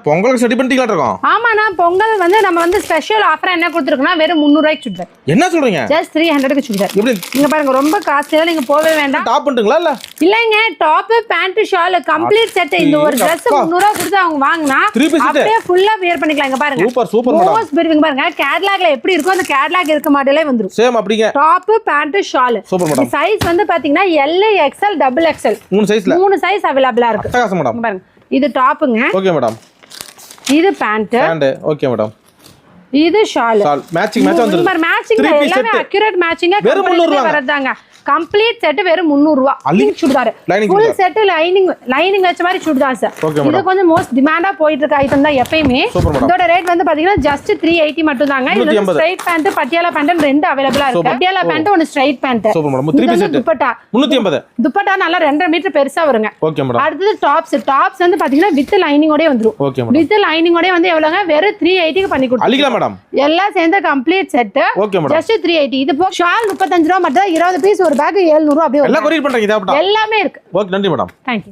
பொங்கலுக்கு ரெடி பண்ணிட்டீங்களா இருக்கோம்? ஆமாண்ணா, பொங்கல் வந்து நம்ம வந்து ஸ்பெஷல் ஆஃபரா என்ன கொடுத்துருக்கோம்னா வெறும் 300 ரூபாய்க்கு சுடிதார். என்ன சொல்றீங்க? ஜஸ்ட் 300க்கு சுடிதார். எப்படி நீங்க பாருங்க, ரொம்ப காஸ்ட்லியா நீங்க போவே வேண்டாம். டாப் பண்ணுங்களா இல்ல? இல்லங்க, top pant shawl complete set. இந்த ஒரு Dress 300 ரூபாய் கொடுத்து அவங்க வாங்குனா அப்படியே ஃபுல்லா வியர் பண்ணிக்கலாம். இங்க பாருங்க, super super madam. Most beautiful பாருங்க, கேட்லாக்ல எப்படி இருக்கோ அந்த கேட்லாக் இருக்க மாடலே வந்துரும். சேம் அப்படிங்க. Top pant shawl. Super madam. Size வந்து பாத்தீங்கன்னா L, XL, XXL 3 சைஸ் அவேலபிளா இருக்கு. அட்டகாசம் மேடம். பாருங்க, இது டாப்புங்க. Okay madam. இது பேண்ட். Okay madam. இது ஷால். மேட்சிங் வந்துரும். மேட்சிங் எல்லாமே அக்யூரேட் மேட்சிங்கா கம்பெனில வரதாங்க. கம்ப்ளீட் செட் வெறும் 300 ரூபாய். Link churidar. Full set lining வச்ச மாதிரி சுடிதார் சார். இது கொஞ்சம் மோஸ்ட் டிமாண்டா போயிட்டு இருக்க ஐட்டம் தான் எப்பயுமே. இதோட ரேட் வந்து பாத்தீங்கன்னா ஜஸ்ட் 380 மட்டும் தாங்க. இது ஸ்ட்ரைட் பேண்ட், பட்டியாலா பேண்ட் ரெண்டு அவேலபிளா இருக்கு. பட்டியாலா பேண்ட் ஒன்னு straight pant. Super madam. 3 piece set. Dupatta 380. Dupatta நல்லா 2.5 மீட்டர் பெருசா வருங்க. Okay madam. அடுத்து டாப்ஸ் வந்து பாத்தீங்கன்னா வித் லைனிங் ஓட வந்துரும். Okay madam. வித் லைனிங் ஓட வந்து எவ்வளவுங்க? வெறும் 380 க்கு பண்ணி கொடுத்துருங்க. அழிக்கலாம் மேடம். எல்லாம் சேர்ந்த complete set. Okay madam. Just 380. இது போ ஷால் 35 ரூபாய் மட்டும். 20 பீஸ் ஒரு பேக் 700 ரூபாய் அப்படியே. எல்லாம் கொரியர் பண்றீங்க. எல்லாமே இருக்கு. ஓகே, நன்றி மேடம். Thank you.